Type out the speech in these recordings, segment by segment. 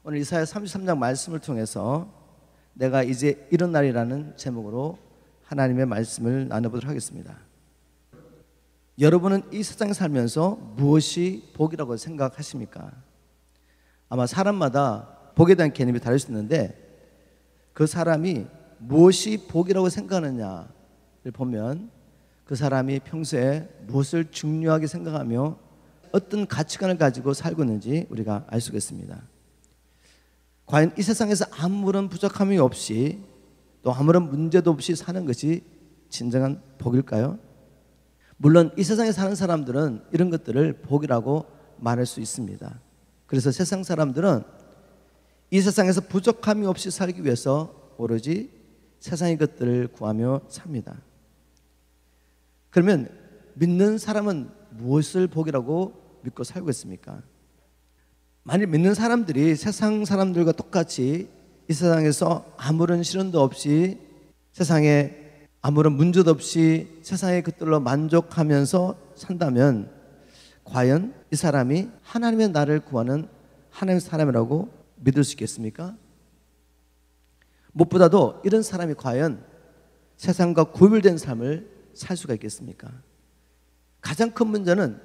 오늘 이사야 33장 말씀을 통해서 내가 이제 일어나리라는 제목으로 하나님의 말씀을 나눠보도록 하겠습니다. 여러분은 이 세상에 살면서 무엇이 복이라고 생각하십니까? 아마 사람마다 복에 대한 개념이 다를 수 있는데 그 사람이 무엇이 복이라고 생각하느냐를 보면 그 사람이 평소에 무엇을 중요하게 생각하며 어떤 가치관을 가지고 살고 있는지 우리가 알 수 있습니다. 과연 이 세상에서 아무런 부족함이 없이 또 아무런 문제도 없이 사는 것이 진정한 복일까요? 물론 이 세상에 사는 사람들은 이런 것들을 복이라고 말할 수 있습니다. 그래서 세상 사람들은 이 세상에서 부족함이 없이 살기 위해서 오로지 세상의 것들을 구하며 삽니다. 그러면 믿는 사람은 무엇을 복이라고 믿고 살고 있습니까? 만일 믿는 사람들이 세상 사람들과 똑같이 이 세상에서 아무런 시련도 없이 세상에 아무런 문제도 없이 세상의 것들로 만족하면서 산다면 과연 이 사람이 하나님의 나를 구하는 하나님의 사람이라고 믿을 수 있겠습니까? 무엇보다도 이런 사람이 과연 세상과 구별된 삶을 살 수가 있겠습니까? 가장 큰 문제는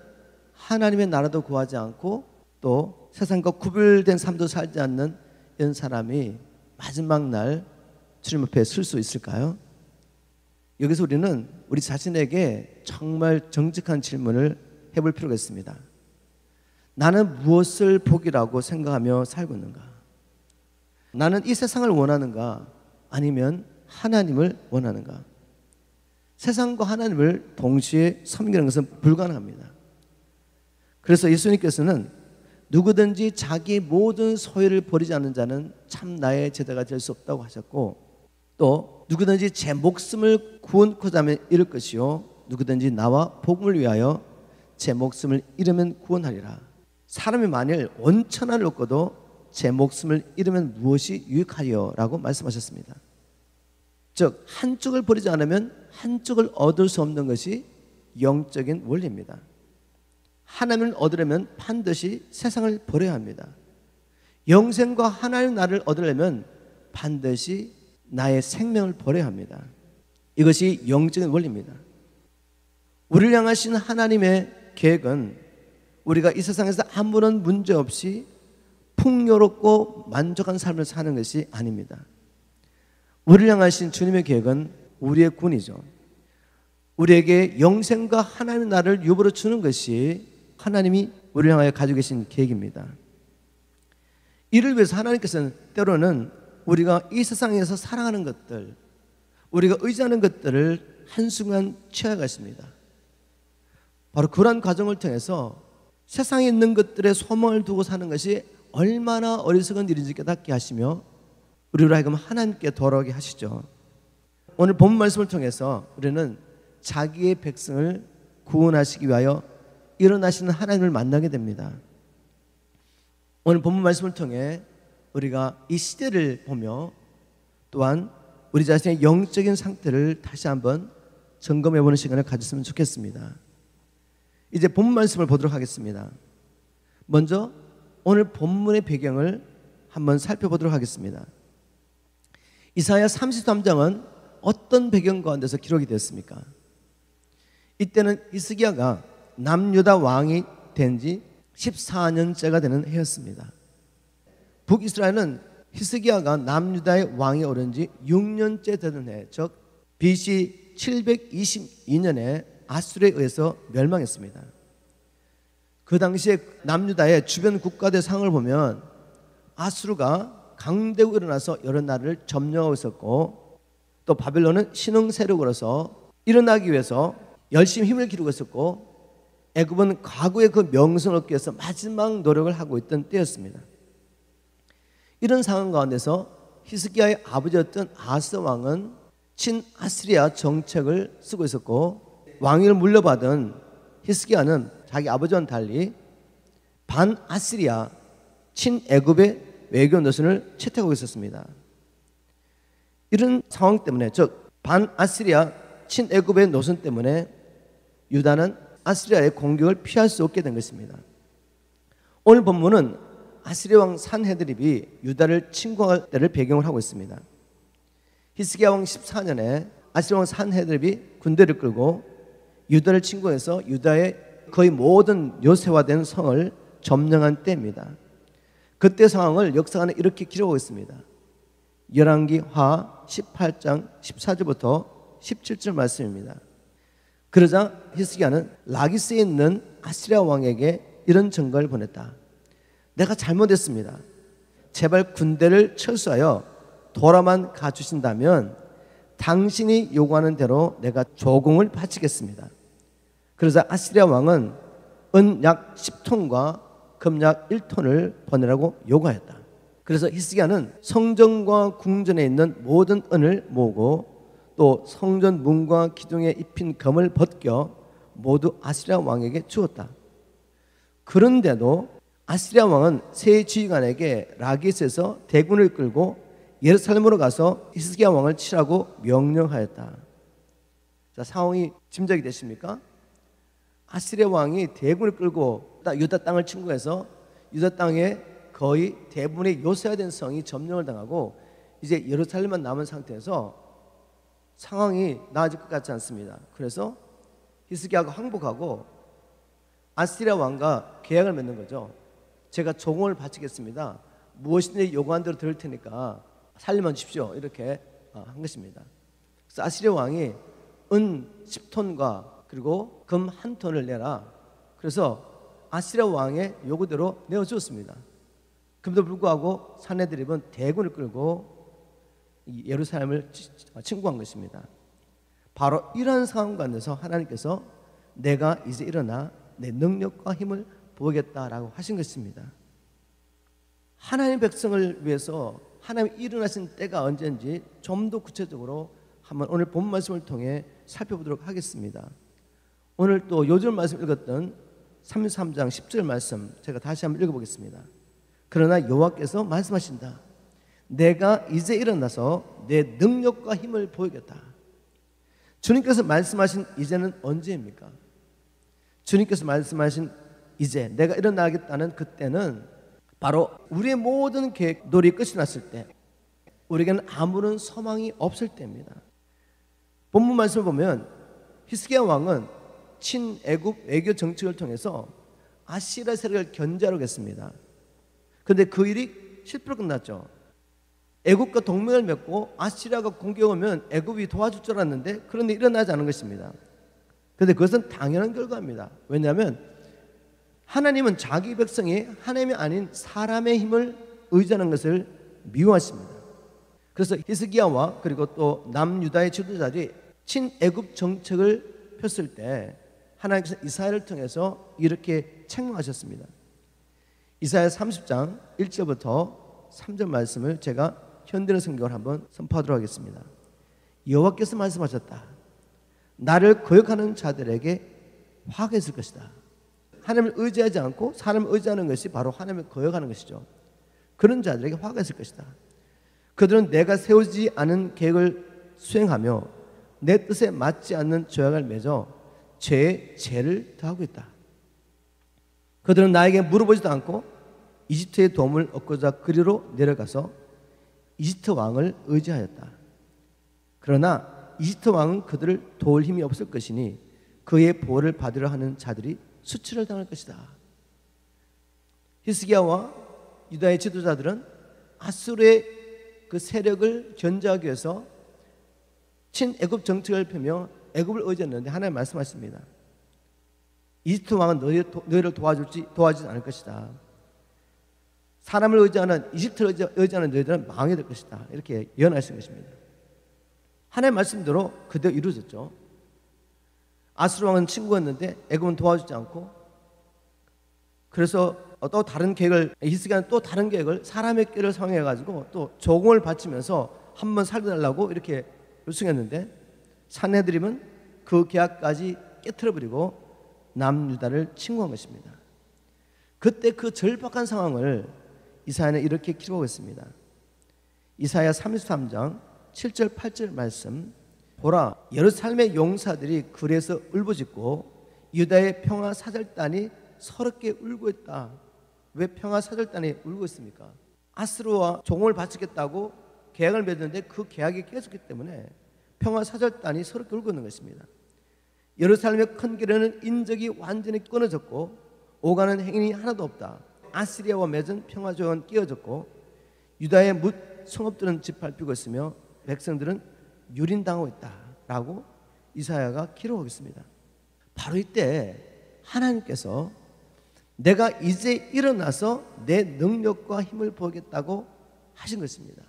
하나님의 나라도 구하지 않고 또 세상과 구별된 삶도 살지 않는 이런 사람이 마지막 날 주님 앞에 설 수 있을까요? 여기서 우리는 우리 자신에게 정말 정직한 질문을 해볼 필요가 있습니다. 나는 무엇을 복이라고 생각하며 살고 있는가? 나는 이 세상을 원하는가? 아니면 하나님을 원하는가? 세상과 하나님을 동시에 섬기는 것은 불가능합니다. 그래서 예수님께서는 누구든지 자기 모든 소유를 버리지 않는 자는 참 나의 제자가 될 수 없다고 하셨고, 또 누구든지 제 목숨을 구원코자 하면 잃을 것이요 누구든지 나와 복음을 위하여 제 목숨을 잃으면 구원하리라. 사람이 만일 온천하를 얻고도 제 목숨을 잃으면 무엇이 유익하리요? 라고 말씀하셨습니다. 즉 한쪽을 버리지 않으면 한쪽을 얻을 수 없는 것이 영적인 원리입니다. 하나님을 얻으려면 반드시 세상을 버려야 합니다. 영생과 하나님의 나를 얻으려면 반드시 나의 생명을 버려야 합니다. 이것이 영적인 원리입니다. 우리를 향하신 하나님의 계획은 우리가 이 세상에서 아무런 문제 없이 풍요롭고 만족한 삶을 사는 것이 아닙니다. 우리를 향하신 주님의 계획은 우리의 군이죠. 우리에게 영생과 하나님의 나를 유보로 주는 것이 하나님이 우리를 향하여 가지고 계신 계획입니다. 이를 위해서 하나님께서는 때로는 우리가 이 세상에서 사랑하는 것들, 우리가 의지하는 것들을 한순간 취해가십니다. 바로 그러한 과정을 통해서 세상에 있는 것들에 소망을 두고 사는 것이 얼마나 어리석은 일인지 깨닫게 하시며 우리로 하여금 하나님께 돌아오게 하시죠. 오늘 본문 말씀을 통해서 우리는 자기의 백성을 구원하시기 위하여 일어나시는 하나님을 만나게 됩니다. 오늘 본문 말씀을 통해 우리가 이 시대를 보며 또한 우리 자신의 영적인 상태를 다시 한번 점검해보는 시간을 가졌으면 좋겠습니다. 이제 본문 말씀을 보도록 하겠습니다. 먼저 오늘 본문의 배경을 한번 살펴보도록 하겠습니다. 이사야 33장은 어떤 배경 가운데서 기록이 되었습니까? 이때는 히스기야가 남유다 왕이 된 지 14년째가 되는 해였습니다. 북이스라엘은 히스기야가 남유다의 왕이 오른 지 6년째 되는 해, 즉 BC 722년에 아수르에 의해서 멸망했습니다. 그 당시에 남유다의 주변 국가들 상황을 보면 아수르가 강대고 일어나서 여러 나라를 점령하고 있었고, 또 바벨론은 신흥 세력으로서 일어나기 위해서 열심히 힘을 기르고 있었고, 애굽은 과거의 그 명성을 얻기 위해서 마지막 노력을 하고 있던 때였습니다. 이런 상황 가운데서 히스기야의 아버지였던 아스 왕은 친아스리아 정책을 쓰고 있었고, 왕위를 물려받은 히스기야는 자기 아버지와는 달리 반아스리아 친애굽의 외교 노선을 채택하고 있었습니다. 이런 상황 때문에, 즉 반아스리아 친애굽의 노선 때문에 유다는 아스리아의 공격을 피할 수 없게 된 것입니다. 오늘 본문은 아시리아 왕 산헤드립이 유다를 침공할 때를 배경으로 하고 있습니다. 히스기야 왕 14년에 아시리아 왕 산헤드립이 군대를 끌고 유다를 침공해서 유다의 거의 모든 요새화된 성을 점령한 때입니다. 그때 상황을 역사관에 이렇게 기록하고 있습니다. 열왕기하 18장 14절부터 17절 말씀입니다. 그러자 히스기야는 라기스에 있는 아시리아 왕에게 이런 전가를 보냈다. 내가 잘못했습니다. 제발 군대를 철수하여 돌아만 가주신다면 당신이 요구하는 대로 내가 조공을 바치겠습니다. 그러자 아시리아 왕은 은 약 10톤과 금 약 1톤을 보내라고 요구하였다. 그래서 히스기야는 성전과 궁전에 있는 모든 은을 모으고 또 성전 문과 기둥에 입힌 금을 벗겨 모두 아시리아 왕에게 주었다. 그런데도 아시리아 왕은 세 지휘관에게 라기스에서 대군을 끌고 예루살렘으로 가서 히스기야 왕을 치라고 명령하였다. 자, 상황이 짐작이 되십니까? 아시리아 왕이 대군을 끌고 유다 땅을 침공해서 유다 땅에 거의 대부분의 요새화된 성이 점령을 당하고 이제 예루살렘만 남은 상태에서 상황이 나아질 것 같지 않습니다. 그래서 히스기야가 항복하고 아시리아 왕과 계약을 맺는 거죠. 제가 조공을 바치겠습니다. 무엇이든지 요구한 대로 들을 테니까 살림만 주십시오. 이렇게 한 것입니다. 그래서 아시리아 왕이 은 10톤과 그리고 금 1톤을 내라. 그래서 아시리아 왕의 요구대로 내어주었습니다. 그럼에도 불구하고 산헤드립은 대군을 끌고 예루살렘을 침공한 것입니다. 바로 이러한 상황 가운데서 하나님께서 내가 이제 일어나 내 능력과 힘을 보이겠다라고 하신 것입니다. 하나님의 백성을 위해서 하나님이 일어나신 때가 언제인지 좀 더 구체적으로 한번 오늘 본 말씀을 통해 살펴보도록 하겠습니다. 오늘 또 요절 말씀 읽었던 33장 10절 말씀 제가 다시 한번 읽어보겠습니다. 그러나 여호와께서 말씀하신다. 내가 이제 일어나서 내 능력과 힘을 보이겠다. 주님께서 말씀하신 이제는 언제입니까? 주님께서 말씀하신 이제 내가 일어나겠다는 그때는 바로 우리의 모든 계획 놀이 끝이 났을 때, 우리에게는 아무런 소망이 없을 때입니다. 본문 말씀을 보면 히스기야 왕은 친애굽 외교 정책을 통해서 아시리아 세력을 견제하려고 했습니다. 그런데 그 일이 실패로 끝났죠. 애굽과 동맹을 맺고 아시리아가 공격하면 애굽이 도와줄 줄 알았는데 그런데 일어나지 않은 것입니다. 그런데 그것은 당연한 결과입니다. 왜냐하면 하나님은 자기 백성이 하나님이 아닌 사람의 힘을 의지하는 것을 미워하십니다. 그래서 히스기야와 그리고 또 남유다의 지도자들이 친애굽 정책을 폈을 때 하나님께서 이사야를 통해서 이렇게 책망하셨습니다. 이사야 30장 1절부터 3절 말씀을 제가 현대의 성경을 한번 선포하도록 하겠습니다. 여호와께서 말씀하셨다. 나를 거역하는 자들에게 화가 있을 것이다. 하나님을 의지하지 않고 사람을 의지하는 것이 바로 하나님을 거역하는 것이죠. 그런 자들에게 화가 있을 것이다. 그들은 내가 세우지 않은 계획을 수행하며 내 뜻에 맞지 않는 조약을 맺어 죄에 죄를 더하고 있다. 그들은 나에게 물어보지도 않고 이집트의 도움을 얻고자 그리로 내려가서 이집트 왕을 의지하였다. 그러나 이집트 왕은 그들을 도울 힘이 없을 것이니 그의 보호를 받으려 하는 자들이 수치를 당할 것이다. 히스기야와 유다의 지도자들은 아수르의 그 세력을 견제하기 위해서 친애굽 정책을 펴며 애굽을 의지했는데 하나님 말씀하십니다. 이집트 왕은 너희를 도와주지 않을 것이다. 사람을 의지하는 이집트를 의지하는 너희들은 망하게 될 것이다. 이렇게 예언하신 것입니다. 하나님 말씀대로 그대로 이루어졌죠. 아수르 왕은 친구였는데 애굽은 도와주지 않고, 그래서 또 다른 계획을, 히스기야는 또 다른 계획을 사람의 꾀를 사용해 가지고 또 조공을 바치면서 한번 살려달라고 이렇게 요청했는데 산헤드림은 그 계약까지 깨트려버리고 남유다를 침공한 것입니다. 그때 그 절박한 상황을 이사야는 이렇게 기록하고 있습니다. 이사야 33장 7절 8절 말씀. 보라, 예루살렘의 용사들이 글에서 울부짖고 유다의 평화 사절단이 서럽게 울고 있다. 왜 평화사절단이 울고 있습니까? 아스루와 종을 바치겠다고 계약을 맺었는데 그 계약이 깨졌기 때문에 평화사절단이 서럽게 울고 있는 것입니다. 예루살렘의 큰 길에는 인적이 완전히 끊어졌고 오가는 행인이 하나도 없다. 아시리아와 맺은 평화조약은 깨어졌고 유다의 뭇 성읍들은 짓밟히고 있으며 백성들은 유린당하고 있다라고 이사야가 기록하고 있습니다. 바로 이때 하나님께서 내가 이제 일어나서 내 능력과 힘을 보이겠다고 하신 것입니다.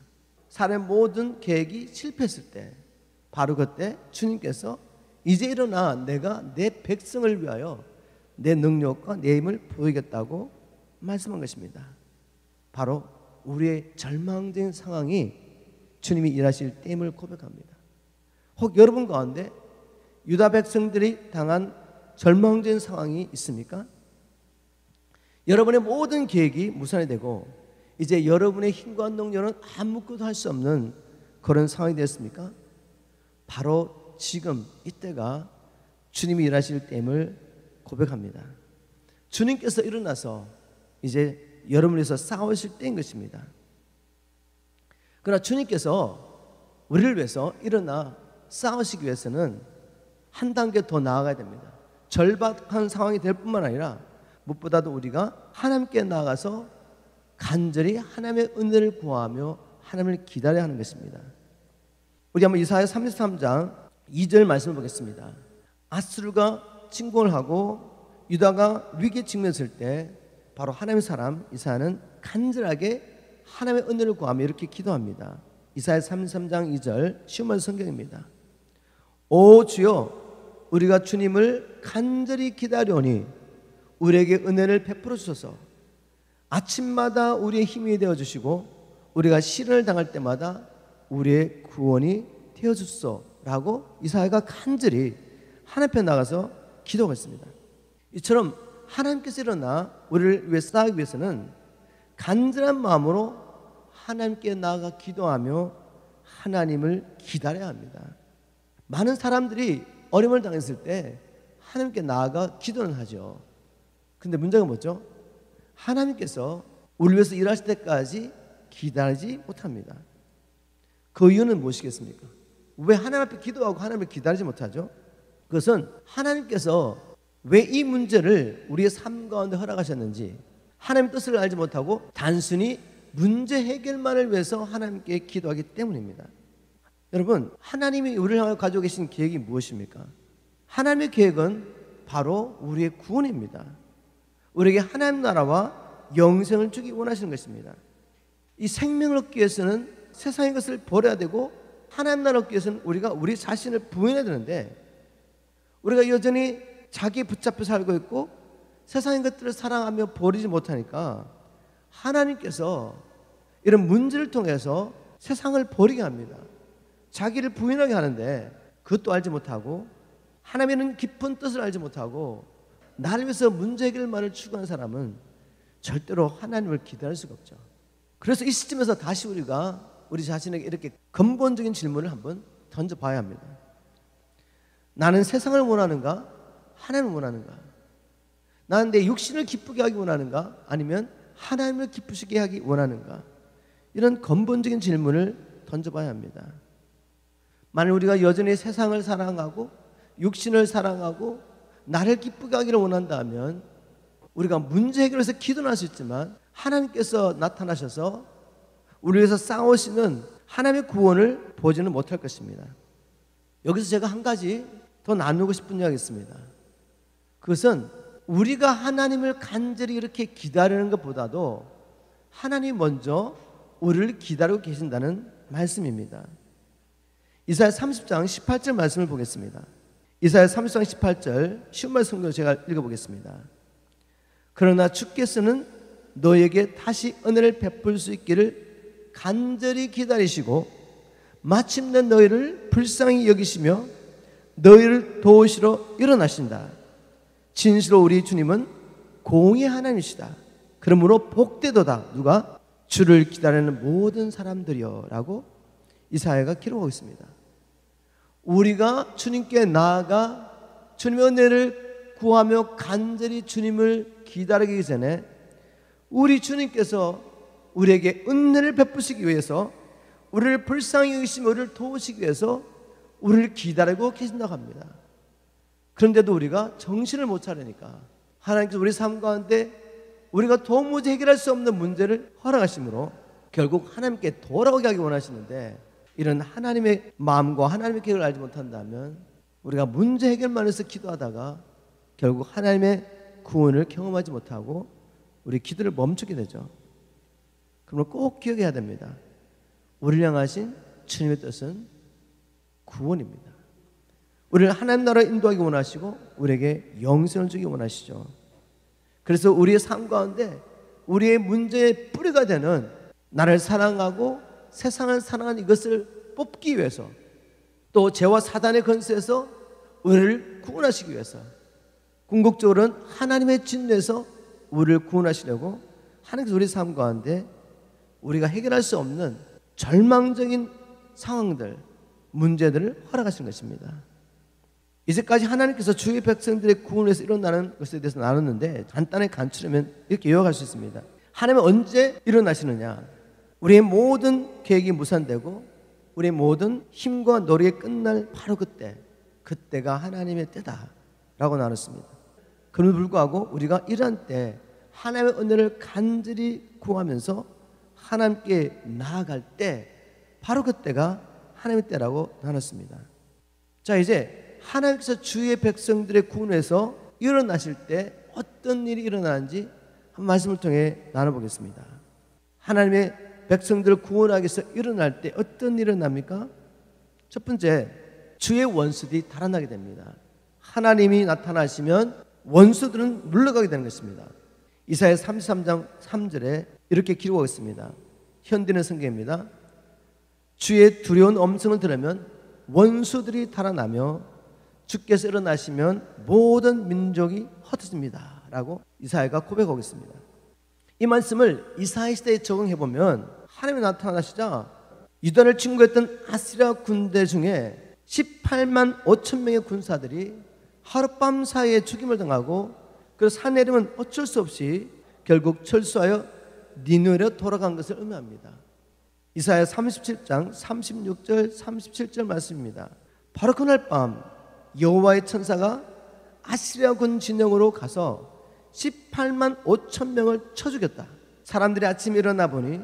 사람의 모든 계획이 실패했을 때 바로 그때 주님께서 이제 일어나 내가 내 백성을 위하여 내 능력과 내 힘을 보이겠다고 말씀한 것입니다. 바로 우리의 절망적인 상황이 주님이 일하실 때임을 고백합니다. 혹 여러분 가운데 유다 백성들이 당한 절망적인 상황이 있습니까? 여러분의 모든 계획이 무산이 되고 이제 여러분의 힘과 능력은 아무것도 할 수 없는 그런 상황이 되었습니까? 바로 지금 이때가 주님이 일하실 때임을 고백합니다. 주님께서 일어나서 이제 여러분에서 싸우실 때인 것입니다. 그러나 주님께서 우리를 위해서 일어나 싸우시기 위해서는 한 단계 더 나아가야 됩니다. 절박한 상황이 될 뿐만 아니라 무엇보다도 우리가 하나님께 나아가서 간절히 하나님의 은혜를 구하며 하나님을 기다려야 하는 것입니다. 우리 한번 이사야 33장 2절 말씀을 보겠습니다. 아스루가 침공을 하고 유다가 위기에 직면했을 때 바로 하나님의 사람 이사야는 간절하게 하나님의 은혜를 구하며 이렇게 기도합니다. 이사야 33장 2절 쉬운 성경입니다. 오 주여 우리가 주님을 간절히 기다려오니 우리에게 은혜를 베풀어 주소서. 아침마다 우리의 힘이 되어주시고 우리가 시련을 당할 때마다 우리의 구원이 되어주소서라고 이사야가 간절히 하나님 앞에 나가서 기도했습니다. 이처럼 하나님께서 일어나 우리를 위해 싸우기 위해서는 간절한 마음으로 하나님께 나아가 기도하며 하나님을 기다려야 합니다. 많은 사람들이 어려움을 당했을 때 하나님께 나아가 기도는 하죠. 근데 문제가 뭐죠? 하나님께서 우리 위해서 일하실 때까지 기다리지 못합니다. 그 이유는 무엇이겠습니까? 왜 하나님 앞에 기도하고 하나님을 기다리지 못하죠? 그것은 하나님께서 왜 이 문제를 우리의 삶 가운데 허락하셨는지 하나님의 뜻을 알지 못하고 단순히 문제 해결만을 위해서 하나님께 기도하기 때문입니다. 여러분, 하나님이 우리를 향해 가지고 계신 계획이 무엇입니까? 하나님의 계획은 바로 우리의 구원입니다. 우리에게 하나님 나라와 영생을 주기 원하시는 것입니다. 이 생명을 얻기 위해서는 세상의 것을 버려야 되고 하나님 나라를 얻기 위해서는 우리가 우리 자신을 부인해야 되는데 우리가 여전히 자기에 붙잡혀 살고 있고 세상의 것들을 사랑하며 버리지 못하니까 하나님께서 이런 문제를 통해서 세상을 버리게 합니다. 자기를 부인하게 하는데 그것도 알지 못하고 하나님의 깊은 뜻을 알지 못하고 나를 위해서 문제 해결만을 추구하는 사람은 절대로 하나님을 기다릴 수가 없죠. 그래서 이 시점에서 다시 우리가 우리 자신에게 이렇게 근본적인 질문을 한번 던져봐야 합니다. 나는 세상을 원하는가? 하나님을 원하는가? 나는 내 육신을 기쁘게 하기 원하는가? 아니면 하나님을 기쁘시게 하기 원하는가? 이런 근본적인 질문을 던져봐야 합니다. 만약 우리가 여전히 세상을 사랑하고 육신을 사랑하고 나를 기쁘게 하기를 원한다면 우리가 문제 해결해서 기도는 할 수 있지만 하나님께서 나타나셔서 우리 위해서 싸우시는 하나님의 구원을 보지는 못할 것입니다. 여기서 제가 한 가지 더 나누고 싶은 이야기가 있습니다. 그것은 우리가 하나님을 간절히 이렇게 기다리는 것보다도 하나님이 먼저 우리를 기다리고 계신다는 말씀입니다. 이사야 30장 18절 말씀을 보겠습니다. 이사야 30장 18절 쉬운 말씀으로 제가 읽어보겠습니다. 그러나 주께서는 너에게 다시 은혜를 베풀 수 있기를 간절히 기다리시고 마침내 너희를 불쌍히 여기시며 너희를 도우시러 일어나신다. 진실로 우리 주님은 공의 하나님이시다. 그러므로 복되도다. 누가? 주를 기다리는 모든 사람들이여 라고 이사야가 기록하고 있습니다. 우리가 주님께 나아가 주님의 은혜를 구하며 간절히 주님을 기다리기 전에 우리 주님께서 우리에게 은혜를 베푸시기 위해서, 우리를 불쌍히 여기시며 우리를 도우시기 위해서 우리를 기다리고 계신다고 합니다. 그런데도 우리가 정신을 못 차리니까 하나님께서 우리 삶 가운데 우리가 도무지 해결할 수 없는 문제를 허락하심으로 결국 하나님께 돌아오게 하기 원하시는데, 이런 하나님의 마음과 하나님의 계획을 알지 못한다면 우리가 문제 해결만 해서 기도하다가 결국 하나님의 구원을 경험하지 못하고 우리 기도를 멈추게 되죠. 그러면 꼭 기억해야 됩니다. 우리를 향하신 주님의 뜻은 구원입니다. 우리를 하나님 나라로 인도하기 원하시고 우리에게 영생을 주기 원하시죠. 그래서 우리의 삶 가운데 우리의 문제의 뿌리가 되는 나를 사랑하고 세상을 사랑하는 이것을 뽑기 위해서, 또 죄와 사단의 권세에서 우리를 구원하시기 위해서, 궁극적으로는 하나님의 진노에서 우리를 구원하시려고 하나님께서 우리 삶 가운데 우리가 해결할 수 없는 절망적인 상황들, 문제들을 허락하시는 것입니다. 이제까지 하나님께서 주의 백성들의 구원을 위해서 일어나는 것에 대해서 나눴는데, 간단하게 간추려면 이렇게 요약할 수 있습니다. 하나님은 언제 일어나시느냐? 우리의 모든 계획이 무산되고 우리의 모든 힘과 노력이 끝날 바로 그때가 하나님의 때다라고 나눴습니다. 그럼에도 불구하고 우리가 이러한 때 하나님의 은혜를 간절히 구하면서 하나님께 나아갈 때, 바로 그때가 하나님의 때라고 나눴습니다. 자, 이제 하나님께서 주의 백성들의 구원에서 일어나실 때 어떤 일이 일어나는지 한 말씀을 통해 나눠보겠습니다. 하나님의 백성들을 구원하기 위해서 일어날 때 어떤 일이 일어납니까? 첫 번째, 주의 원수들이 달아나게 됩니다. 하나님이 나타나시면 원수들은 물러가게 되는 것입니다. 이사야 33장 3절에 이렇게 기록하고 있습니다. 현대는 성경입니다. 주의 두려운 음성을 들으면 원수들이 달아나며 주께서 일어나시면 모든 민족이 흩어집니다 라고 이사야가 고백하고 있습니다. 이 말씀을 이사야 시대에 적용해보면 하나님이 나타나시자 유다를 침공했던 아시리아 군대 중에 18만 5천 명의 군사들이 하룻밤 사이에 죽임을 당하고, 그래서 산헤립은 어쩔 수 없이 결국 철수하여 니느웨로 돌아간 것을 의미합니다. 이사야 37장 36절 37절 말씀입니다. 바로 그날 밤 여호와의 천사가 아시리아 군 진영으로 가서 18만 5천 명을 쳐 죽였다. 사람들이 아침에 일어나 보니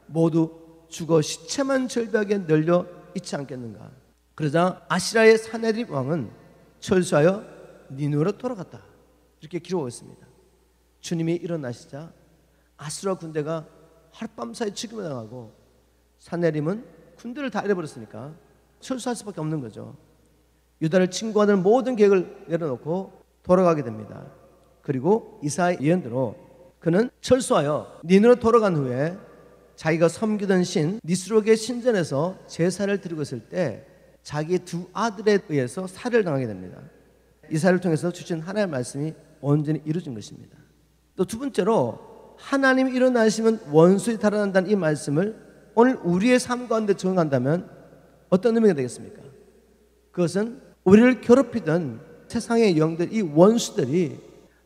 모두 죽어 시체만 절벽에 널려 있지 않겠는가. 그러자 아시리아의 산헤립 왕은 철수하여 니느웨로 돌아갔다. 이렇게 기록하고 있습니다. 주님이 일어나시자 아수라 군대가 하룻밤 사이 죽임을 당하고, 산헤립은 군대를 다 잃어버렸으니까 철수할 수밖에 없는 거죠. 유다를 침공하는 모든 계획을 내려놓고 돌아가게 됩니다. 그리고 이사야 예언대로 그는 철수하여 니느웨로 돌아간 후에 자기가 섬기던 신 니스록의 신전에서 제사를 드리고 있을 때 자기의 두 아들에 의해서 살해를 당하게 됩니다. 이사야를 통해서 주신 하나님의 말씀이 온전히 이루어진 것입니다. 또 두 번째로, 하나님이 일어나시면 원수들이 달아난다는 이 말씀을 오늘 우리의 삶 가운데 적용한다면 어떤 의미가 되겠습니까? 그것은 우리를 괴롭히던 세상의 영들, 이 원수들이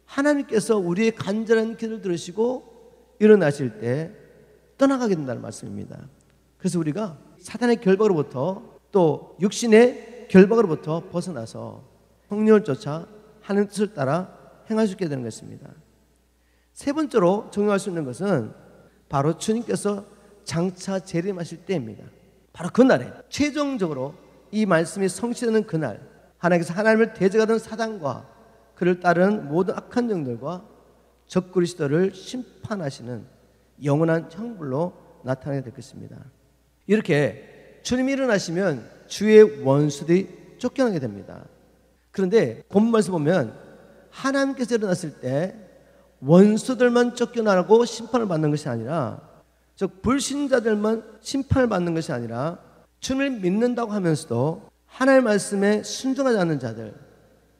하나님께서 우리의 간절한 기도를 들으시고 일어나실 때 떠나가게 된다는 말씀입니다. 그래서 우리가 사단의 결박으로부터, 또 육신의 결박으로부터 벗어나서 성령을 쫓아 하나님의 뜻을 따라 행할 수 있게 되는 것입니다. 세 번째로 적용할 수 있는 것은 바로 주님께서 장차 재림하실 때입니다. 바로 그날에 최종적으로 이 말씀이 성취되는 그날, 하나님께서 하나님을 대적하던 사단과 그를 따르는 모든 악한 영들과 적그리스도를 심판하시는 영원한 형벌로 나타나게 될 것입니다. 이렇게 주님이 일어나시면 주의 원수들이 쫓겨나게 됩니다. 그런데 본문에서 보면 하나님께서 일어났을 때 원수들만 쫓겨나고 심판을 받는 것이 아니라, 즉 불신자들만 심판을 받는 것이 아니라, 주님을 믿는다고 하면서도 하나님의 말씀에 순종하지 않는 자들,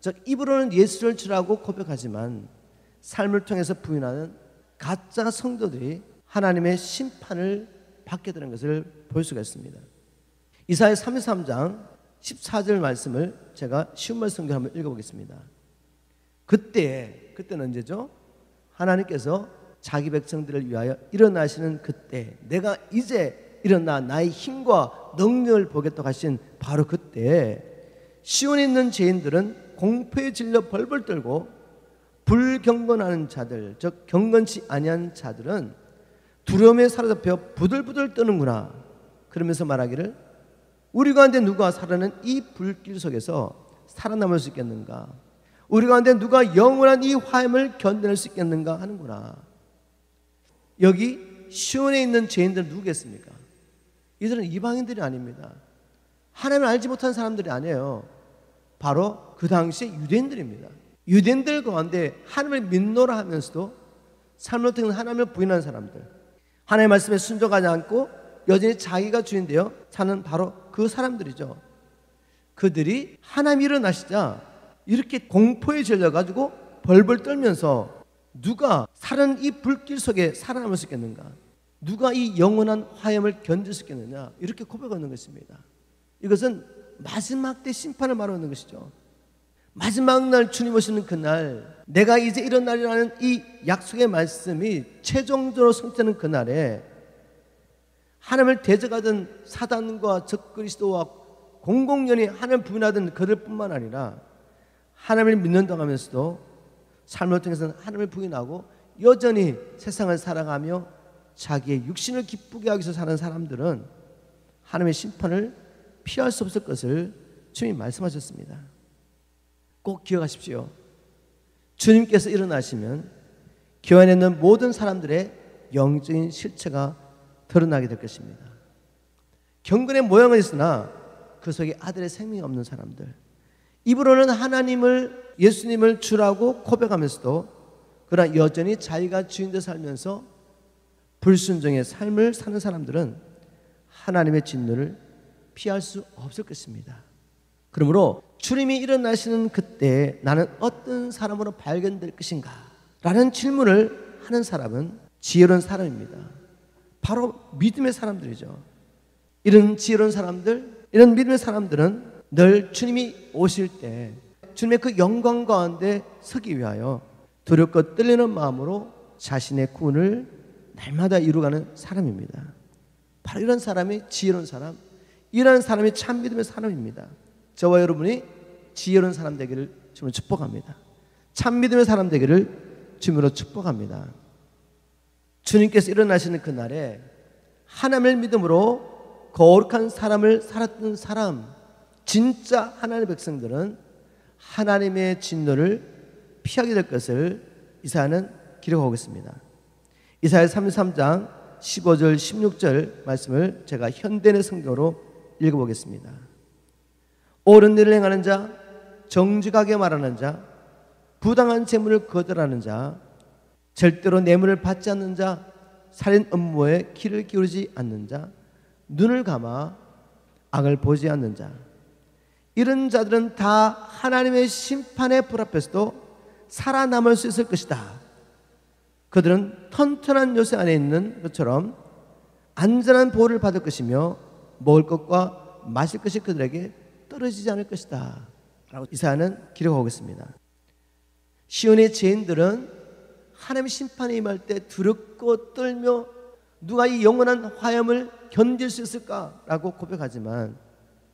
즉 입으로는 예수를 주라고 고백하지만 삶을 통해서 부인하는 가짜 성도들이 하나님의 심판을 받게 되는 것을 볼 수가 있습니다. 이사야 33장 14절 말씀을 제가 쉬운 말씀으로 한번 읽어보겠습니다. 그때는 언제죠? 하나님께서 자기 백성들을 위하여 일어나시는 그때, 내가 이제 일어나 나의 힘과 능력을 보겠다고 하신 바로 그때 시온에 있는 죄인들은 공포에 질려 벌벌 떨고 불경건하는 자들, 즉 경건치 아니한 자들은 두려움에 사로잡혀 부들부들 떠는구나. 그러면서 말하기를 우리 가운데 누가 살아는 이 불길 속에서 살아남을 수 있겠는가? 우리 가운데 누가 영원한 이 화염을 견뎌낼 수 있겠는가 하는구나. 여기 시온에 있는 죄인들은 누구겠습니까? 이들은 이방인들이 아닙니다. 하나님을 알지 못한 사람들이 아니에요. 바로 그 당시 유대인들입니다. 유대인들 가운데 하나님을 믿노라 하면서도 삶을 통해 하나님을 부인하는 사람들, 하나님의 말씀에 순종하지 않고 여전히 자기가 주인되어 사는 바로 그 사람들이죠. 그들이 하나님이 일어나시자 이렇게 공포에 질려가지고 벌벌 떨면서 누가 살은 이 불길 속에 살아남을 수 있겠는가? 누가 이 영원한 화염을 견딜 수 있겠느냐? 이렇게 고백하는 것입니다. 이것은 마지막 때 심판을 말하는 것이죠. 마지막 날 주님 오시는 그날, 내가 이제 일어나리라는 이 약속의 말씀이 최종적으로 성취되는 그날에 하나님을 대적하던 사단과 적그리스도와 공공연히 하나님을 부인하던 그들뿐만 아니라 하나님을 믿는다고 하면서도 삶을 통해서는 하나님을 부인하고 여전히 세상을 살아가며 자기의 육신을 기쁘게 하기 위해서 사는 사람들은 하나님의 심판을 피할 수 없을 것을 주님이 말씀하셨습니다. 꼭 기억하십시오. 주님께서 일어나시면 교회 안에 있는 모든 사람들의 영적인 실체가 드러나게 될 것입니다. 경건의 모양은 있으나 그 속에 아들의 생명이 없는 사람들, 입으로는 하나님을, 예수님을 주라고 고백하면서도 그러나 여전히 자기가 주인되어 살면서 불순종의 삶을 사는 사람들은 하나님의 진노를 피할 수 없을 것입니다. 그러므로 주님이 일어나시는 그때 나는 어떤 사람으로 발견될 것인가? 라는 질문을 하는 사람은 지혜로운 사람입니다. 바로 믿음의 사람들이죠. 이런 지혜로운 사람들, 이런 믿음의 사람들은 늘 주님이 오실 때 주님의 그 영광 가운데 서기 위하여 두렵고 떨리는 마음으로 자신의 구원을 날마다 이루어가는 사람입니다. 바로 이런 사람이 지혜로운 사람, 이런 사람이 참 믿음의 사람입니다. 저와 여러분이 지혜로운 사람 되기를 주님으로 축복합니다. 참 믿음의 사람 되기를 주님으로 축복합니다. 주님께서 일어나시는 그날에 하나님을 믿음으로 거룩한 삶을 살았던 사람, 진짜 하나님의 백성들은 하나님의 진노를 피하게 될 것을 이사야는 기록하고 있습니다. 이사야 33장 15절 16절 말씀을 제가 현대의 성경으로 읽어보겠습니다. 옳은 일을 행하는 자, 정직하게 말하는 자, 부당한 재물을 거절하는 자, 절대로 뇌물을 받지 않는 자, 살인 음모에 귀를 기울이지 않는 자, 눈을 감아 악을 보지 않는 자, 이런 자들은 다 하나님의 심판의 불 앞에서도 살아남을 수 있을 것이다. 그들은 튼튼한 요새 안에 있는 것처럼 안전한 보호를 받을 것이며 먹을 것과 마실 것이 그들에게 떨어지지 않을 것이다 라고 이사야는 기록하고 있습니다. 시온의 죄인들은 하나님의 심판에 임할 때 두렵고 떨며 누가 이 영원한 화염을 견딜 수 있을까라고 고백하지만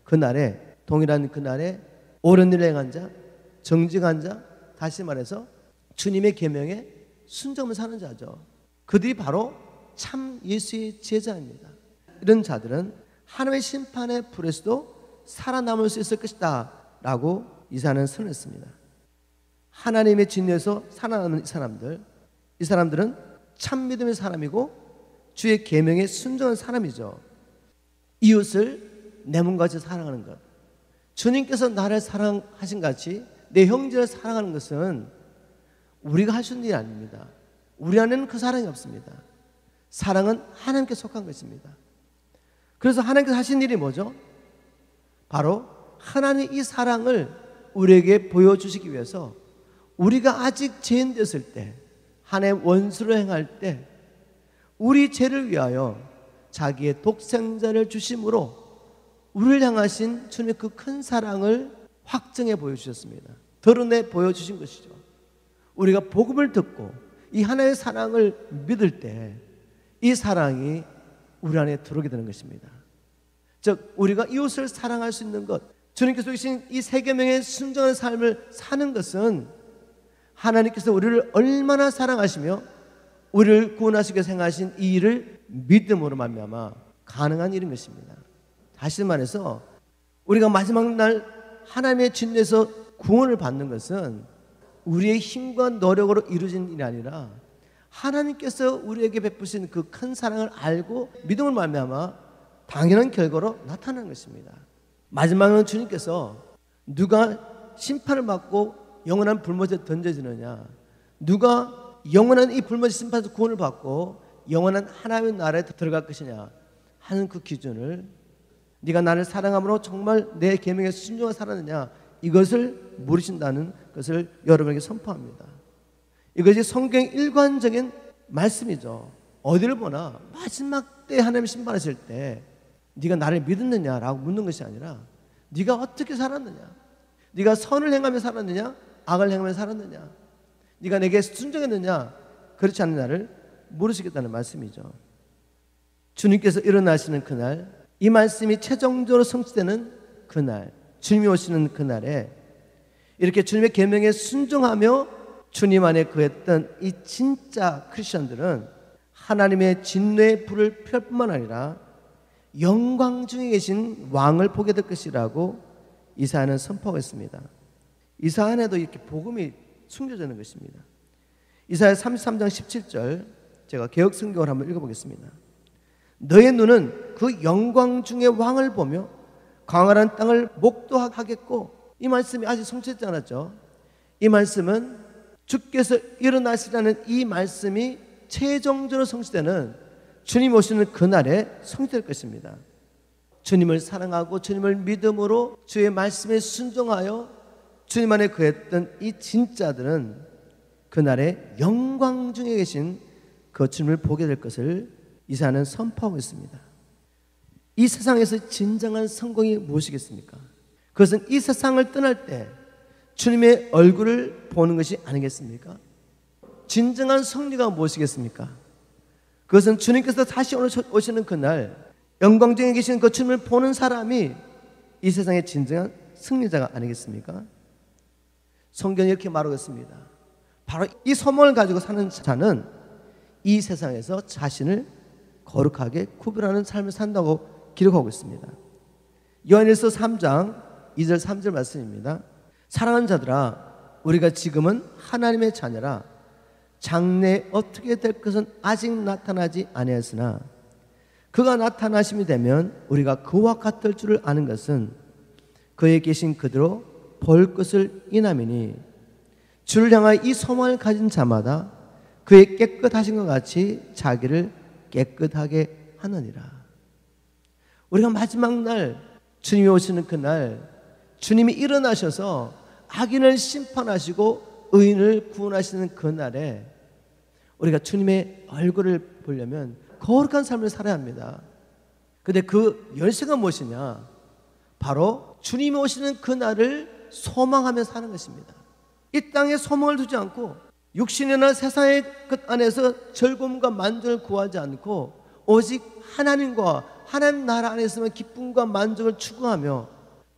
그날에, 동일한 그날에 옳은 일을 행한 자, 정직한 자, 다시 말해서 주님의 계명에 순종을 사는 자죠. 그들이 바로 참 예수의 제자입니다. 이런 자들은 하나님의 심판의 불에서도 살아남을 수 있을 것이다 라고 이사야는 선언했습니다. 하나님의 진노에서 살아남는 이 사람들은 참 믿음의 사람이고 주의 계명에 순종한 사람이죠. 이웃을 내 몸같이 사랑하는 것, 주님께서 나를 사랑하신 같이 내 형제를 사랑하는 것은 우리가 할 수 있는 일이 아닙니다. 우리 안에는 그 사랑이 없습니다. 사랑은 하나님께 속한 것입니다. 그래서 하나님께서 하신 일이 뭐죠? 바로 하나님 이 사랑을 우리에게 보여주시기 위해서 우리가 아직 죄인 됐을 때, 하나님의 원수를 행할 때 우리 죄를 위하여 자기의 독생자를 주심으로 우리를 향하신 주님의 그 큰 사랑을 확증해 보여주셨습니다. 드러내 보여주신 것이죠. 우리가 복음을 듣고 이 하나님의 사랑을 믿을 때 이 사랑이 우리 안에 들어오게 되는 것입니다. 즉 우리가 이웃을 사랑할 수 있는 것, 주님께서 주신 이 세 계명에 순종하는 삶을 사는 것은 하나님께서 우리를 얼마나 사랑하시며 우리를 구원하시기 위해 생하신 이 일을 믿음으로 말미암아 가능한 일인 것입니다. 다시 말해서 우리가 마지막 날 하나님의 진노에서 구원을 받는 것은 우리의 힘과 노력으로 이루어진 일이 아니라 하나님께서 우리에게 베푸신 그 큰 사랑을 알고 믿음을 말미암아 당연한 결과로 나타나는 것입니다. 마지막은 주님께서 누가 심판을 받고 영원한 불못에 던져지느냐, 누가 영원한 이 불못의 심판에서 구원을 받고 영원한 하나님의 나라에 들어갈 것이냐 하는 그 기준을, 네가 나를 사랑함으로 정말 내 계명에 순종하여 살았느냐, 이것을 물으신다는 것을 여러분에게 선포합니다. 이것이 성경의 일관적인 말씀이죠. 어디를 보나 마지막 때 하나님 심판하실 때 네가 나를 믿었느냐라고 묻는 것이 아니라 네가 어떻게 살았느냐, 네가 선을 행하며 살았느냐, 악을 행하며 살았느냐, 네가 내게 순종했느냐, 그렇지 않느냐를 물으시겠다는 말씀이죠. 주님께서 일어나시는 그날, 이 말씀이 최종적으로 성취되는 그날, 주님이 오시는 그날에 이렇게 주님의 계명에 순종하며 주님 안에 거했던 이 진짜 크리스천들은 하나님의 진노의 불을 피할 뿐만 아니라 영광 중에 계신 왕을 보게 될 것이라고 이사야는 선포하고 있습니다. 이사야 안에도 이렇게 복음이 숨겨져 있는 것입니다. 이사야 33장 17절, 제가 개역 성경을 한번 읽어보겠습니다. 너의 눈은 그 영광 중에 왕을 보며 광활한 땅을 목도하겠고, 이 말씀이 아직 성취되지 않았죠. 이 말씀은 주께서 일어나시라는 이 말씀이 최종적으로 성취되는 주님 오시는 그날에 성취될 것입니다. 주님을 사랑하고 주님을 믿음으로 주의 말씀에 순종하여 주님 안에 거했던 이 진짜들은 그날에 영광 중에 계신 그 주님을 보게 될 것을 이사야는 선포하고 있습니다. 이 세상에서 진정한 성공이 무엇이겠습니까? 그것은 이 세상을 떠날 때 주님의 얼굴을 보는 것이 아니겠습니까? 진정한 승리가 무엇이겠습니까? 그것은 주님께서 다시 오시는 그날 영광중에 계신 그 주님을 보는 사람이 이 세상의 진정한 승리자가 아니겠습니까? 성경이 이렇게 말하고 있습니다. 바로 이 소망을 가지고 사는 자는 이 세상에서 자신을 거룩하게 구별하는 삶을 산다고 기록하고 있습니다. 요한일서 3장 2절 3절 말씀입니다. 사랑하는 자들아, 우리가 지금은 하나님의 자녀라. 장래에 어떻게 될 것은 아직 나타나지 아니하였으나 그가 나타나심이 되면 우리가 그와 같을 줄을 아는 것은 그에 계신 그대로 볼 것을 인함이니, 주를 향하여 이 소망을 가진 자마다 그의 깨끗하신 것 같이 자기를 깨끗하게 하느니라. 우리가 마지막 날 주님이 오시는 그날, 주님이 일어나셔서 악인을 심판하시고 의인을 구원하시는 그날에 우리가 주님의 얼굴을 보려면 거룩한 삶을 살아야 합니다. 그런데 그 열쇠가 무엇이냐? 바로 주님이 오시는 그날을 소망하며 사는 것입니다. 이 땅에 소망을 두지 않고 육신이나 세상의 것 안에서 즐거움과 만족을 구하지 않고 오직 하나님과 하나님 나라 안에서만 기쁨과 만족을 추구하며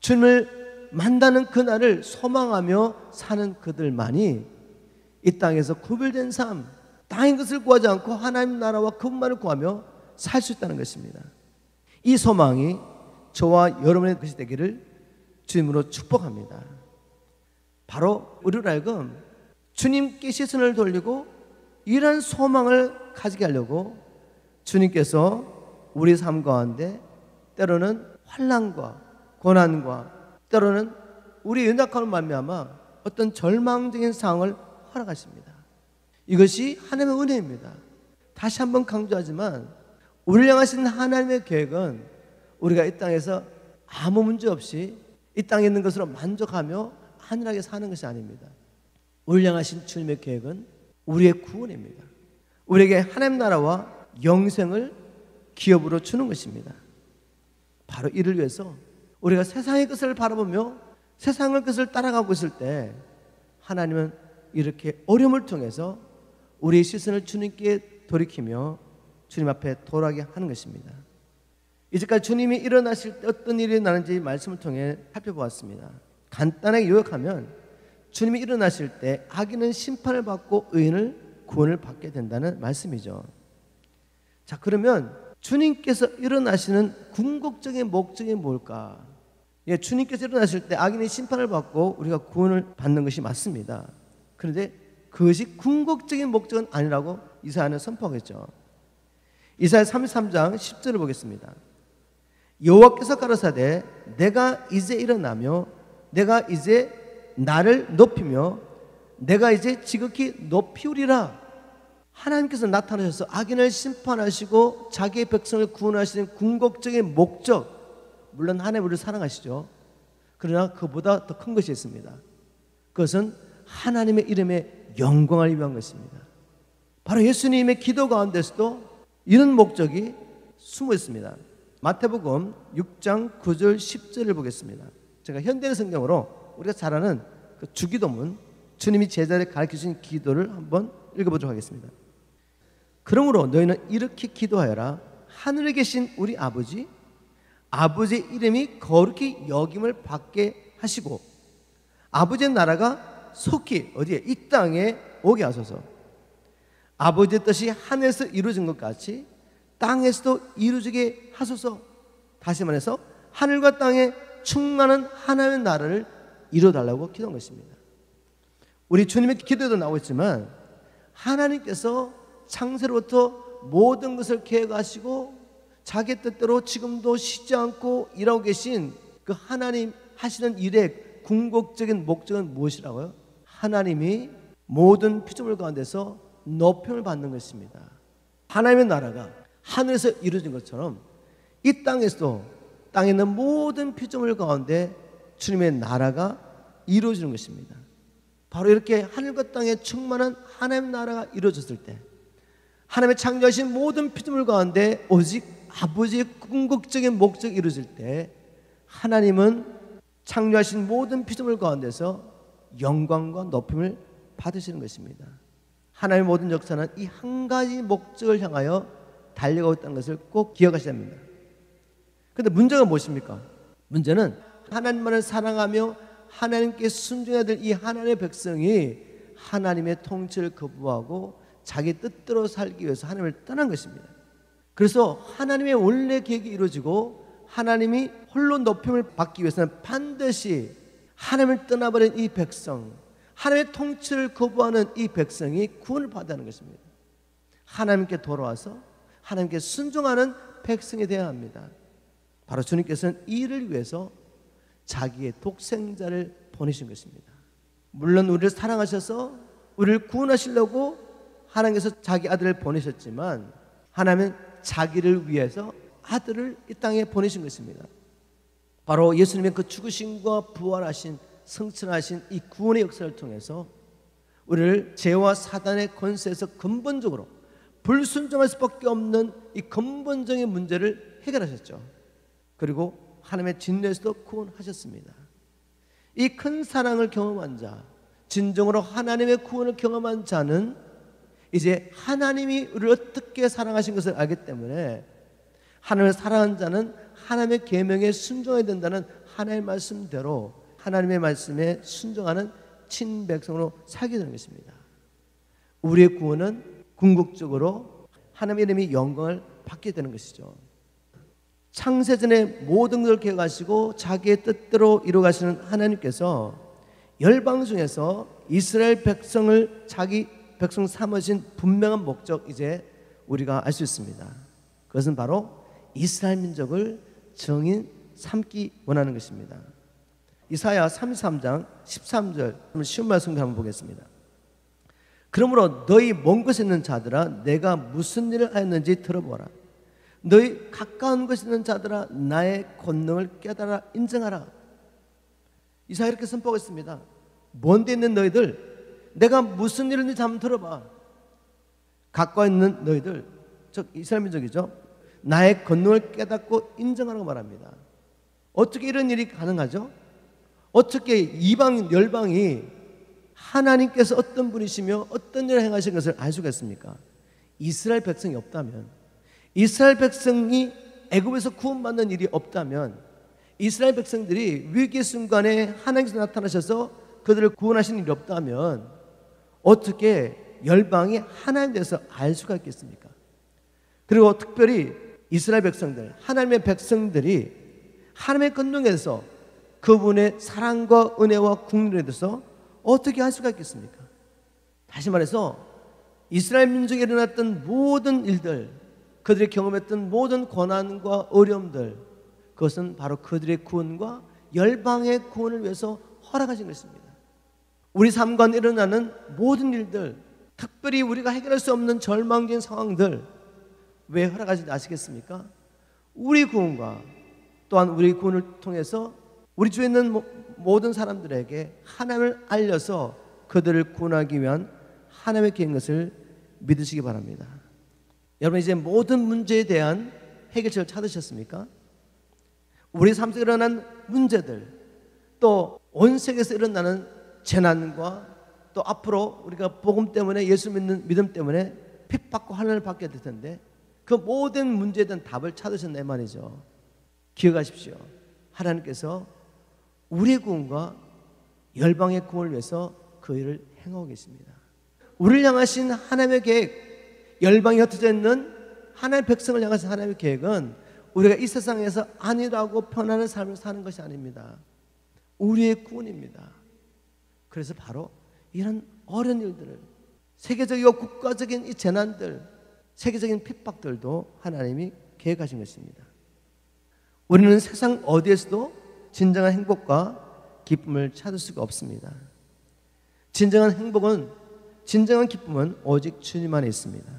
주님을 만나는 그날을 소망하며 사는 그들만이 이 땅에서 구별된 삶, 땅의 것을 구하지 않고 하나님 나라와 그분만을 구하며 살 수 있다는 것입니다. 이 소망이 저와 여러분의 것이 되기를 주님으로 축복합니다. 바로 우리로 하여금 주님께 시선을 돌리고 이러한 소망을 가지게 하려고 주님께서 우리 삶 가운데 때로는 환난과 고난과 때로는 우리 연약함을 말미암아 어떤 절망적인 상황을 허락하십니다. 이것이 하나님의 은혜입니다. 다시 한번 강조하지만 우리를 향하신 하나님의 계획은 우리가 이 땅에서 아무 문제 없이 이 땅에 있는 것으로 만족하며 안일하게 사는 것이 아닙니다. 우리를 향하신 주님의 계획은 우리의 구원입니다. 우리에게 하나님 나라와 영생을 기업으로 주는 것입니다. 바로 이를 위해서 우리가 세상의 것을 바라보며 세상의 것을 따라가고 있을 때 하나님은 이렇게 어려움을 통해서 우리의 시선을 주님께 돌이키며 주님 앞에 돌아가게 하는 것입니다. 이제까지 주님이 일어나실 때 어떤 일이 나는지 말씀을 통해 살펴보았습니다. 간단하게 요약하면 주님이 일어나실 때 악인은 심판을 받고 의인은 구원을 받게 된다는 말씀이죠. 자, 그러면 주님께서 일어나시는 궁극적인 목적이 뭘까? 예, 주님께서 일어나실 때 악인이 심판을 받고 우리가 구원을 받는 것이 맞습니다. 그런데 그것이 궁극적인 목적은 아니라고 이사야는 선포하겠죠. 이사야 33장 10절을 보겠습니다. 여호와께서 가라사대 내가 이제 일어나며 내가 이제 나를 높이며 내가 이제 지극히 높이우리라. 하나님께서 나타나셔서 악인을 심판하시고 자기의 백성을 구원하시는 궁극적인 목적, 물론 하나님 우리를 사랑하시죠. 그러나 그보다 더 큰 것이 있습니다. 그것은 하나님의 이름의 영광을 위한 것입니다. 바로 예수님의 기도 가운데서도 이런 목적이 숨어 있습니다. 마태복음 6장 9절 10절을 보겠습니다. 제가 현대 성경으로 우리가 잘 아는 그 주기도문, 주님이 제자를 가르치신 기도를 한번 읽어보도록 하겠습니다. 그러므로 너희는 이렇게 기도하여라. 하늘에 계신 우리 아버지, 아버지의 이름이 거룩히 여김을 받게 하시고 아버지의 나라가 속히 어디에? 이 땅에 오게 하소서. 아버지의 뜻이 하늘에서 이루어진 것 같이 땅에서도 이루어지게 하소서. 다시 말해서 하늘과 땅에 충만한 하나님의 나라를 이루어달라고 기도한 것입니다. 우리 주님의 기도에도 나오고 있지만 하나님께서 창세로부터 모든 것을 계획하시고 자기 뜻대로 지금도 쉬지 않고 일하고 계신 그 하나님 하시는 일의 궁극적인 목적은 무엇이라고요? 하나님이 모든 피조물 가운데서 높임을 받는 것입니다. 하나님의 나라가 하늘에서 이루어진 것처럼 이 땅에서도 땅에 있는 모든 피조물 가운데 주님의 나라가 이루어지는 것입니다. 바로 이렇게 하늘과 땅에 충만한 하나님의 나라가 이루어졌을 때 하나님의 창조하신 모든 피조물 가운데 오직 아버지의 궁극적인 목적이 이루어질 때 하나님은 창조하신 모든 피조물 가운데서 영광과 높임을 받으시는 것입니다. 하나님의 모든 역사는 이 한 가지 목적을 향하여 달려가고 있다는 것을 꼭 기억하셔야 합니다. 그런데 문제가 무엇입니까? 문제는 하나님만을 사랑하며 하나님께 순종해야 될 이 하나님의 백성이 하나님의 통치를 거부하고 자기 뜻대로 살기 위해서 하나님을 떠난 것입니다. 그래서 하나님의 원래 계획이 이루어지고 하나님이 홀로 높임을 받기 위해서는 반드시 하나님을 떠나버린 이 백성, 하나님의 통치를 거부하는 이 백성이 구원을 받아야 하는 것입니다. 하나님께 돌아와서 하나님께 순종하는 백성이 되어야 합니다. 바로 주님께서는 이를 위해서 자기의 독생자를 보내신 것입니다. 물론 우리를 사랑하셔서 우리를 구원하시려고 하나님께서 자기 아들을 보내셨지만 하나님은 자기를 위해서 아들을 이 땅에 보내신 것입니다. 바로 예수님의 그 죽으심과 부활하신 성천하신 이 구원의 역사를 통해서 우리를 죄와 사단의 권세에서 근본적으로 불순종할 수밖에 없는 이 근본적인 문제를 해결하셨죠. 그리고 하나님의 진노에서도 구원하셨습니다. 이 큰 사랑을 경험한 자, 진정으로 하나님의 구원을 경험한 자는 이제 하나님이 우리를 어떻게 사랑하신 것을 알기 때문에 하나님을 사랑한 자는 하나님의 계명에 순종해야 된다는 하나님의 말씀대로 하나님의 말씀에 순종하는 친백성으로 살게 되는 것입니다. 우리의 구원은 궁극적으로 하나님의 이름이 영광을 받게 되는 것이죠. 창세전에 모든 것을 계획하시고 자기의 뜻대로 이루어가시는 하나님께서 열방 중에서 이스라엘 백성을 자기 백성 삼으신 분명한 목적, 이제 우리가 알 수 있습니다. 그것은 바로 이스라엘 민족을 정인 삼기 원하는 것입니다. 이사야 33장 13절 쉬운 말씀 한번 보겠습니다. 그러므로 너희 먼 곳에 있는 자들아 내가 무슨 일을 하였는지 들어보라. 너희 가까운 곳에 있는 자들아 나의 권능을 깨달아 인정하라. 이사야 이렇게 선포하고 있습니다. 먼 데 있는 너희들, 내가 무슨 일을 했는지 한번 들어봐. 가까이 있는 너희들, 즉 이스라엘 민족이죠. 나의 권능을 깨닫고 인정하라고 말합니다. 어떻게 이런 일이 가능하죠? 어떻게 이방 열방이 하나님께서 어떤 분이시며 어떤 일을 행하신 것을 알 수가 있습니까? 이스라엘 백성이 없다면, 이스라엘 백성이 애굽에서 구원받는 일이 없다면, 이스라엘 백성들이 위기 순간에 하나님께서 나타나셔서 그들을 구원하신 일이 없다면 어떻게 열방이 하나님에 대해서 알 수가 있겠습니까? 그리고 특별히 이스라엘 백성들, 하나님의 백성들이 하나님의 권능에서 그분의 사랑과 은혜와 국률에 대해서 어떻게 할 수가 있겠습니까? 다시 말해서 이스라엘 민족에 일어났던 모든 일들, 그들이 경험했던 모든 고난과 어려움들, 그것은 바로 그들의 구원과 열방의 구원을 위해서 허락하신 것입니다. 우리 삶 가운데 일어나는 모든 일들, 특별히 우리가 해결할 수 없는 절망적인 상황들, 왜 허락하신지 아시겠습니까? 우리 구원과 또한 우리 구원을 통해서 우리 주위에 있는 모든 사람들에게 하나님을 알려서 그들을 구원하기 위한 하나님의 계획인 것을 믿으시기 바랍니다. 여러분, 이제 모든 문제에 대한 해결책을 찾으셨습니까? 우리 삶 속에 일어난 문제들, 또 온 세계에서 일어나는 재난과 또 앞으로 우리가 복음 때문에, 예수 믿는 믿음 때문에 핍박과 환난을 받게 될 텐데, 그 모든 문제에 대한 답을 찾으셨네 말이죠. 기억하십시오. 하나님께서 우리의 구원과 열방의 구원을 위해서 그 일을 행하고 계십니다. 우리를 향하신 하나님의 계획, 열방이 흩어져 있는 하나님의 백성을 향하신 하나님의 계획은 우리가 이 세상에서 안일하고 편안한 삶을 사는 것이 아닙니다. 우리의 구원입니다. 그래서 바로 이런 어려운 일들을, 세계적이고 국가적인 이 재난들, 세계적인 핍박들도 하나님이 계획하신 것입니다. 우리는 세상 어디에서도 진정한 행복과 기쁨을 찾을 수가 없습니다. 진정한 행복은, 진정한 기쁨은 오직 주님 안에 있습니다.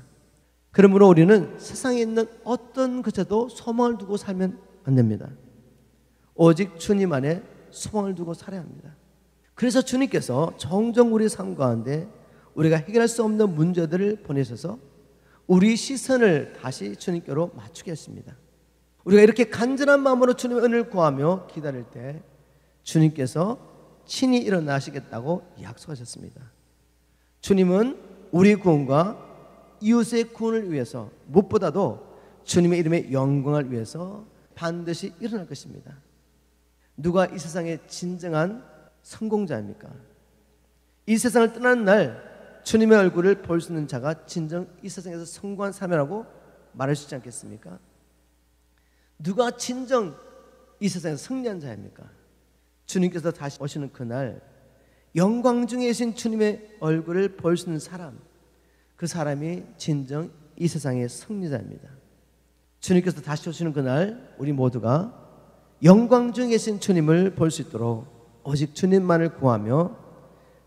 그러므로 우리는 세상에 있는 어떤 것에도 소망을 두고 살면 안 됩니다. 오직 주님 안에 소망을 두고 살아야 합니다. 그래서 주님께서 종종 우리 삶 가운데 우리가 해결할 수 없는 문제들을 보내셔서 우리 시선을 다시 주님께로 맞추게 했습니다. 우리가 이렇게 간절한 마음으로 주님의 은혜를 구하며 기다릴 때 주님께서 친히 일어나시겠다고 약속하셨습니다. 주님은 우리 구원과 이웃의 구원을 위해서, 무엇보다도 주님의 이름의 영광을 위해서 반드시 일어날 것입니다. 누가 이 세상의 진정한 성공자입니까? 이 세상을 떠나는 날 주님의 얼굴을 볼 수 있는 자가 진정 이 세상에서 성공한 사람이라고 말할 수 있지 않겠습니까? 누가 진정 이 세상에서 승리한 자입니까? 주님께서 다시 오시는 그날 영광 중에 계신 주님의 얼굴을 볼 수 있는 사람, 그 사람이 진정 이 세상의 승리자입니다. 주님께서 다시 오시는 그날 우리 모두가 영광 중에 계신 주님을 볼 수 있도록 오직 주님만을 구하며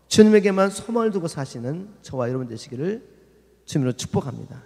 주님에게만 소망을 두고 사시는 저와 여러분 되시기를 주님으로 축복합니다.